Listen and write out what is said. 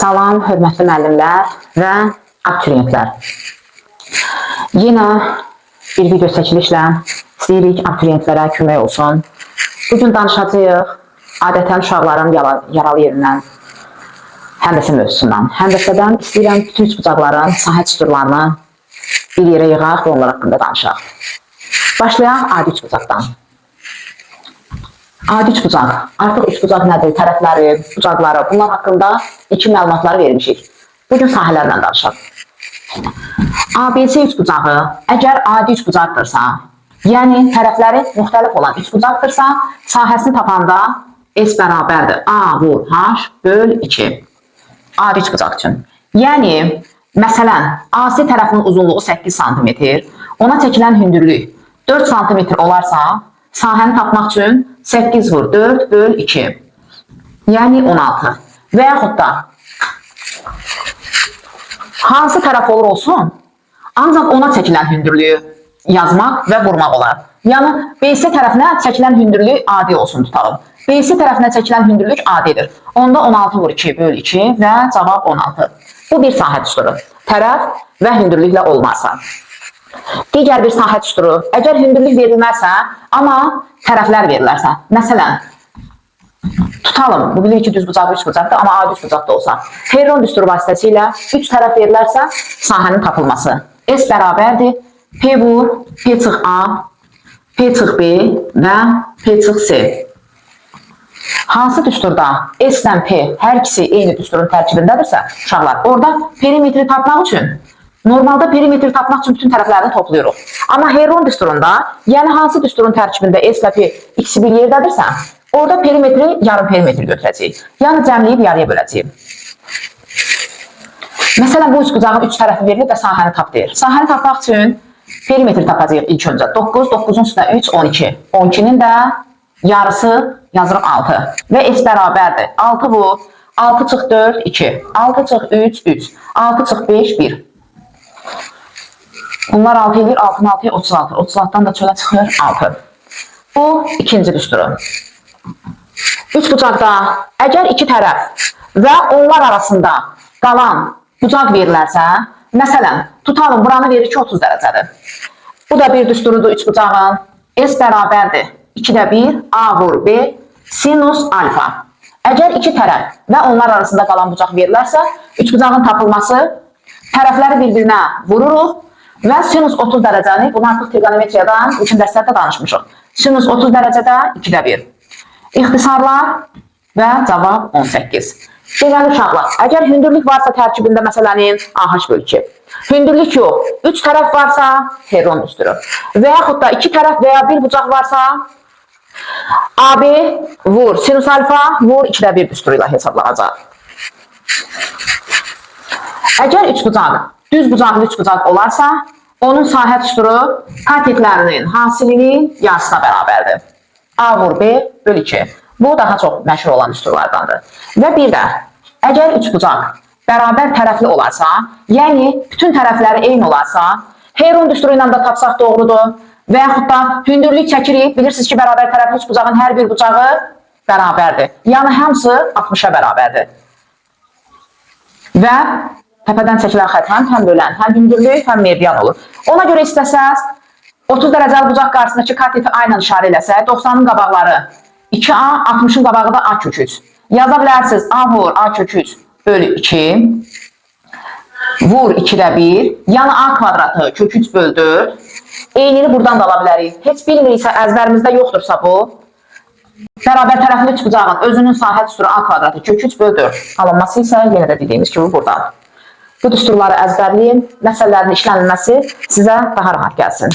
Salam, hörmətli müəllimlər və abituriyentlər. Yenə bir video çəkilişlə istəyirik abituriyentlərə kömək olsun. Bugün danışacağıq adətən uşaqların yaralı yerindən, həndəsə mövzusundan. Həndəsədən istəyirəm bütün üçbucaqların sahə düsturlarını bir yerə yığaq və onlar haqqında danışaq. Başlayaq adi üçbucaqdan. Adi üçbucaq. Artıq üçbucaq nədir? Tərəfləri, bucaqları, bunlar haqqında iki məlumatları vermişik. Bugün sahələrlə danışaq. ABC üçbucağı əgər adi üçbucaqdırsa, yəni tərəfləri müxtəlif olan üçbucaqdırsa, sahəsini tapanda S bərabərdir A vur H böl 2. Adi üçbucaq üçün. Yəni, məsələn, AC tərəfinin uzunluğu 8 cm, ona çəkilən hündürlük 4 cm olarsa, sahəni tapmaq üçün 8 vur 4 böl 2. Yəni 16. Və yaxud da hansı tərəf olur olsun, ancaq ona çəkilən hündürlüyü yazmaq və vurmaq olar. Yəni BC tərəfinə çəkilən hündürlük adi olsun tutalım. BC tərəfinə çəkilən hündürlük adidir. Onda 16 vur 2 böl 2 və cavab 16. Bu bir sahə düsturu. Tərəf və hündürlüklə olmazsa. Digər bir sahə düsturu, əgər hündürlük verilməzsə, amma tərəflər verilərsə, məsələn, tutalım, bu bilir ki, düz bucaq, üç bucaqdır, amma adi üç bucaq da olsa, Heron düsturu vasitəsilə 3 tərəf verilərsə, sahənin tapılması. S bərabərdir, P vur, P çıx A, P çıx B və P çıx C. Hansı düsturda S ilə P hər ikisi eyni düsturun tərkibindədirsə, uşaqlar, orada perimetri tapmaq üçün normalda perimetri tapmaq üçün bütün tərəflərini toplayırıq. Amma Heron düsturunda, yəni hansı düsturun tərkibində S ilə P ikisi bir yerdədirsə, orada perimetri yarım perimetri götürəcəyik. Yəni cəmləyib yarıya böləcəyik. Məsələn, bu üçbucağın 3 tərəfi verilir və sahəni tap deyir. Sahəni tapmaq üçün perimetri tapacağıq ilk öncə. 9, 9-un üstünə 3, 12. 12-nin də yarısı yazırıq 6. Və S bərabərdir. 6 vur, 6 çıx 4, 2. 6 çıx 3, 3. 6 çıx 5, 1. Bunlar 6 edir, 6'nın 6'ya 36. 36'dan da çölə çıxır 6. Bu ikinci düsturu. Üç bucaqda əgər iki tərəf və onlar arasında qalan bucaq verilərsə, məsələn, tutalım, buranı verir ki 30 dərəcədir. Bu da bir düsturudur üç bucağın. S bərabərdir. 2-də 1, A vur B, sinus alfa. Əgər iki tərəf və onlar arasında qalan bucaq verilərsə, üç bucağın tapılması tərəfləri bir-birinə vururuq və sinus 30 dərəcəni, bunu artıq trigonometriyadan üçün dərslərdə danışmışıq. Sinus 30 dərəcədə 2-də 1. İxtisarlar və cavab 18. Deməli uşaqlar, əgər hündürlük varsa tərkibində məsələnin AH böl 2. Hündürlük yox, 3 tərəf varsa Heron düsturu. Və yaxud da 2 tərəf və ya 1 bucaq varsa AB vur sinus alfa vur 2-də 1 düsturu ilə hesablanacaq. Əgər üç bucaq, düz bucaqlı üç bucaq olarsa, onun sahə düsturu katetlərinin hasilinin yarısına bərabərdir. A vur B böl 2. Bu daha çox məşhur olan düsturlardandır. Və bir də, əgər üç bucaq bərabər tərəfli olarsa, yəni bütün tərəfləri eyni olarsa, Heron düsturu ilə də tapsaq doğrudur. Və yaxud da hündürlük çəkirik, bilirsiniz ki, bərabər tərəfli üç bucağın hər bir bucağı bərabərdir. Yəni hamısı 60-a bərabərdir. Və təpədən çəkilən xət həm bölən, həm hündürlük, həm meridian olur. Ona görə istəsəz, 30 dərəcəli bucaq qarşısındakı kateti A ilə işarə eləsək, 90-ın qabaqları 2A, 60-ın qabağı da A kök 3. Yaza bilərsiniz, A vur, A kök 3 bölü 2, vur 2-də 1, yəni A kvadratı kök 3 böl 4, eynini buradan da ala bilərik. Heç bilmiriksə, əzbərimizdə yoxdursa bu, bərabər tərəfli üç bucağın özünün sahə düsturu A kvadratı kök 3 böl 4 alınması isə yenə də dediyimiz kimi buradan. Bu düsturları əzbərləyin, məsələlərin işlənilməsi sizə daha rahat gəlsin.